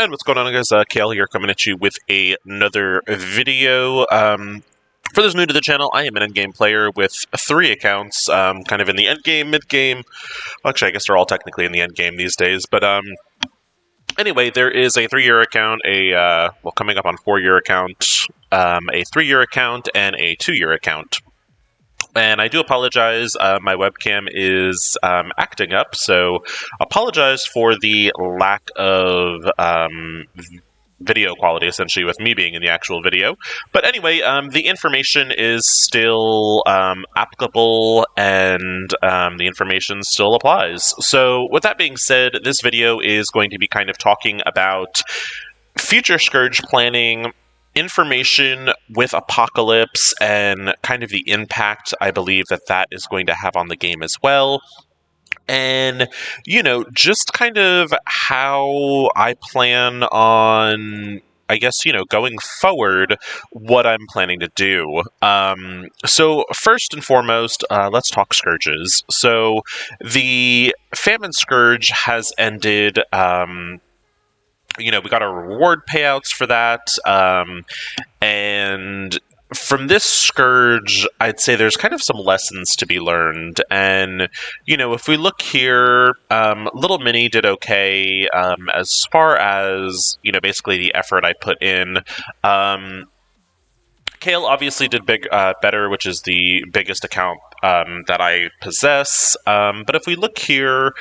And what's going on, guys? Kale here, coming at you with another video. For those new to the channel, I am an endgame player with 3 accounts, kind of in the endgame, mid-game. Well, actually, I guess they're all technically in the endgame these days, but anyway, there is a 3-year account, coming up on 4-year account, a 3-year account, and a 2-year account. And I do apologize, my webcam is acting up, so apologize for the lack of video quality, essentially, with me being in the actual video. But anyway, the information is still applicable, and the information still applies. So with that being said, this video is going to be kind of talking about future Scourge planning, information with Apocalypse, and kind of the impact I believe that is going to have on the game as well. And, just kind of how I plan on, I guess, going forward, what I'm planning to do. So first and foremost, let's talk Scourges. So the Famine Scourge has ended. We got our reward payouts for that, and from this Scourge, I'd say there's kind of some lessons to be learned. And, if we look here, Little Minnie did okay as far as, basically the effort I put in. Kale obviously did better, which is the biggest account that I possess. But if we look here,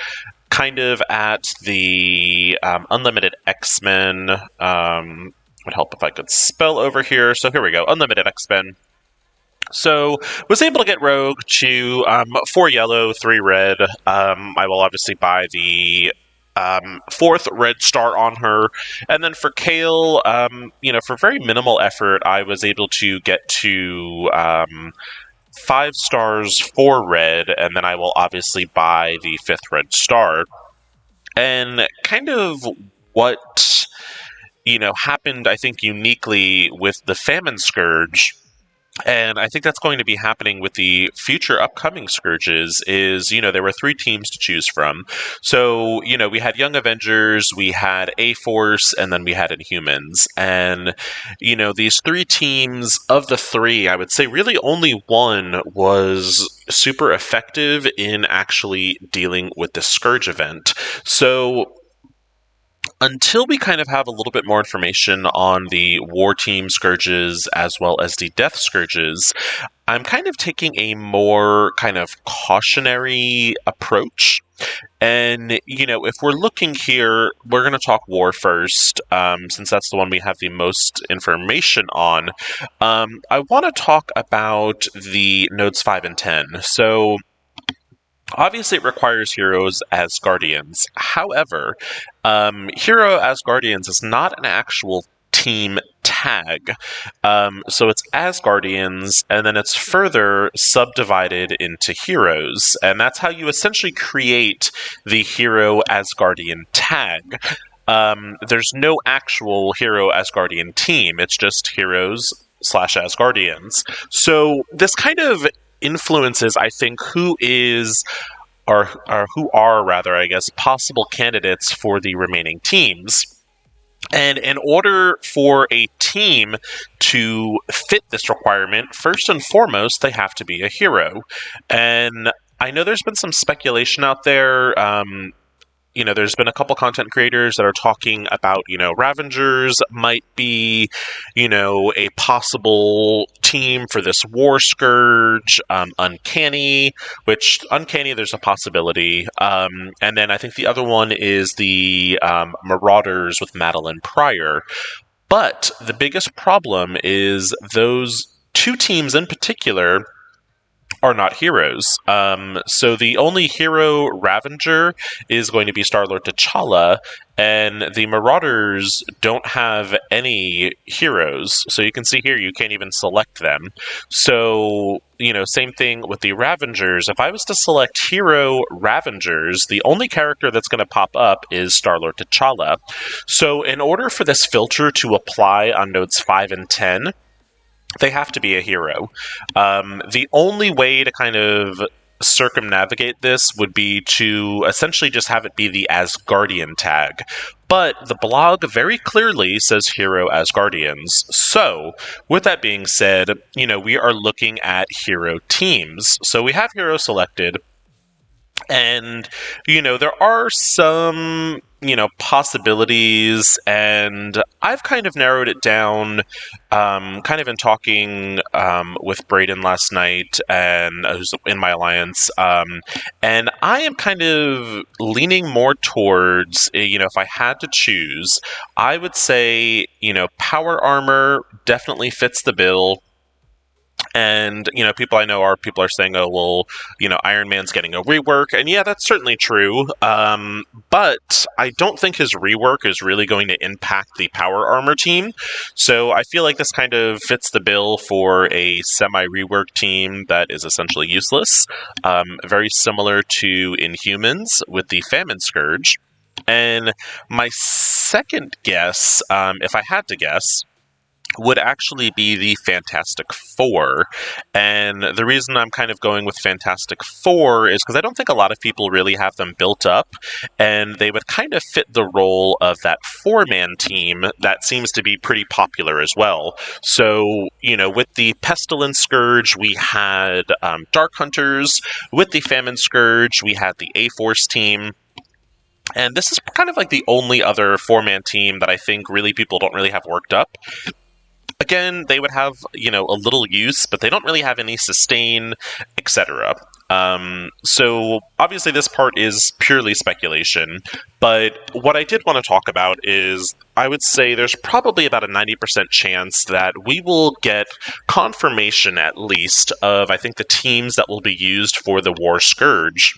kind of at the unlimited xmen, would help if I could spell over here. So here we go, unlimited xmen. So was able to get Rogue to 4 yellow, 3 red. I will obviously buy the 4th red star on her. And then for Kale, for very minimal effort, I was able to get to 5 stars, 4 red, and then I will obviously buy the 5th red star. And kind of what, happened, I think, uniquely with the Famine Scourge, and I think that's going to be happening with the future upcoming Scourges, is, there were 3 teams to choose from. So, we had Young Avengers, we had A-Force, and then we had Inhumans. And, these 3 teams, of the 3, I would say really only one was super effective in actually dealing with the Scourge event. So until we kind of have a little bit more information on the War Team Scourges as well as the Death Scourges, I'm kind of taking a more kind of cautionary approach. And, if we're looking here, we're going to talk War first, since that's the one we have the most information on. I want to talk about the nodes 5 and 10. So obviously, it requires heroes as guardians. However, hero as guardians is not an actual team tag. So it's as guardians, and then it's further subdivided into heroes. And that's how you essentially create the hero as guardian tag. There's no actual hero as guardian team. It's just heroes / as guardians. So this kind of influences, I think, who are, I guess, possible candidates for the remaining teams. And in order for a team to fit this requirement, first and foremost, they have to be a hero. And I know there's been some speculation out there. There's been a couple content creators that are talking about, Ravengers might be, a possible team for this War Scourge, Uncanny, which Uncanny, there's a possibility. And then I think the other one is the Marauders with Madeline Pryor. But the biggest problem is those 2 teams in particular are not heroes. So the only hero Ravenger is going to be Star-Lord T'Challa, and the Marauders don't have any heroes. So you can see here, you can't even select them. So, same thing with the Ravengers. If I was to select hero Ravengers, the only character that's going to pop up is Star-Lord T'Challa. So in order for this filter to apply on nodes 5 and 10, they have to be a hero. The only way to kind of circumnavigate this would be to essentially just have it be the Asgardian tag. But the blog very clearly says Hero Asgardians. So, with that being said, we are looking at hero teams. So we have hero selected. And, there are some, possibilities, and I've kind of narrowed it down, kind of in talking with Braden last night, and who's in my alliance, and I am kind of leaning more towards, if I had to choose, I would say, power armor definitely fits the bill. And, people I know people are saying, oh, well, Iron Man's getting a rework. And yeah, that's certainly true. But I don't think his rework is really going to impact the power armor team. So I feel like this kind of fits the bill for a semi-rework team that is essentially useless. Very similar to Inhumans with the Famine Scourge. And my second guess, if I had to guess, would actually be the Fantastic Four. And the reason I'm kind of going with Fantastic Four is because I don't think a lot of people really have them built up, and they would kind of fit the role of that four-man team that seems to be pretty popular as well. So, with the Pestilence Scourge, we had Dark Hunters. With the Famine Scourge, we had the A-Force team. And this is kind of like the only other four-man team that I think really people don't really have worked up. Again, they would have, a little use, but they don't really have any sustain, etc. So, obviously this part is purely speculation, but what I did want to talk about is, I would say there's probably about a 90% chance that we will get confirmation, at least, of, I think, the teams that will be used for the War Scourge.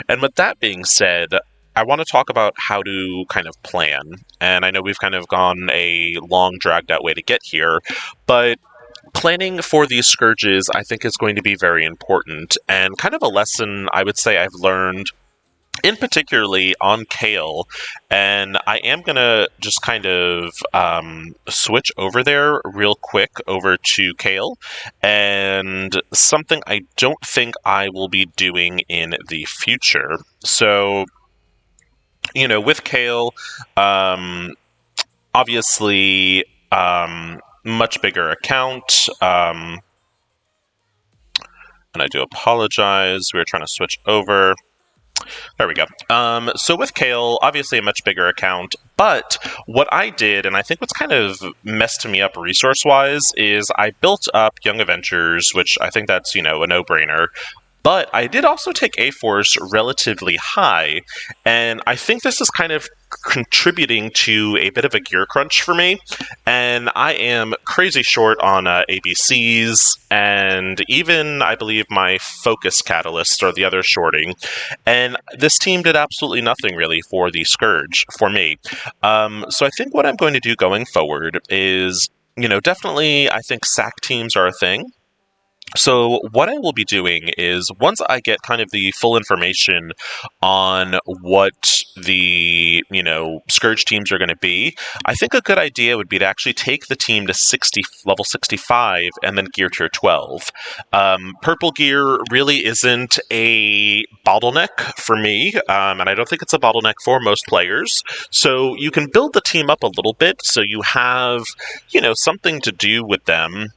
And with that being said, I want to talk about how to kind of plan. And I know we've kind of gone a long, dragged-out way to get here, but planning for these scourges, I think, is going to be very important. And kind of a lesson I would say I've learned, in particularly on Kale, and I am going to just kind of switch over there real quick over to Kale, and something I don't think I will be doing in the future. So, with Kale, obviously, much bigger account, and I do apologize, we were trying to switch over. There we go. So with Kale, obviously a much bigger account, but what I did, and I think what's kind of messed me up resource-wise, is I built up Young Avengers, which I think that's, a no-brainer. But I did also take A-Force relatively high, and I think this is kind of contributing to a bit of a gear crunch for me, and I am crazy short on ABCs, and even, I believe, my Focus Catalyst, or the other shorting, and this team did absolutely nothing, really, for the Scourge, for me. So I think what I'm going to do going forward is, definitely, I think SAC teams are a thing. So what I will be doing is, once I get kind of the full information on what the, Scourge teams are going to be, I think a good idea would be to actually take the team to level 65 and then gear tier 12. Purple gear really isn't a bottleneck for me, and I don't think it's a bottleneck for most players. So you can build the team up a little bit so you have, something to do with them,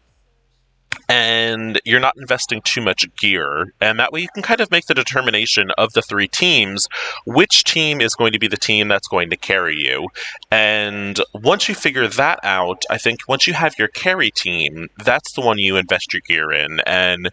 and you're not investing too much gear, and that way you can kind of make the determination of the three teams, which team is going to be the team that's going to carry you. And once you figure that out, I think once you have your carry team, that's the one you invest your gear in, and,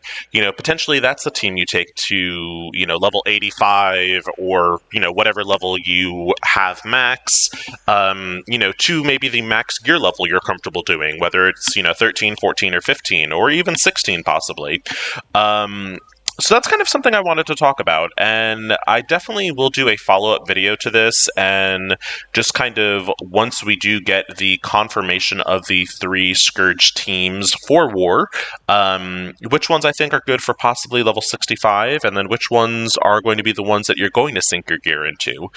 potentially that's the team you take to, level 85, or, whatever level you have max, to maybe the max gear level you're comfortable doing, whether it's, 13, 14, or 15, or even 16 possibly. So that's kind of something I wanted to talk about, and I definitely will do a follow-up video to this, and just kind of, once we do get the confirmation of the three Scourge teams for War, which ones I think are good for possibly level 65, and then which ones are going to be the ones that you're going to sink your gear into.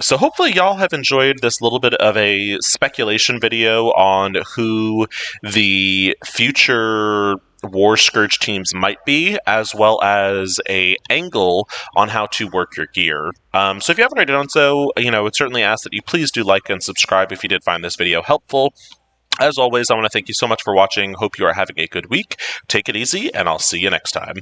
So hopefully y'all have enjoyed this little bit of a speculation video on who the future war scourge teams might be, as well as a angle on how to work your gear. So if you haven't already done so, I would certainly ask that you please do like and subscribe if you did find this video helpful. As always, I want to thank you so much for watching. Hope you are having a good week. Take it easy, and I'll see you next time.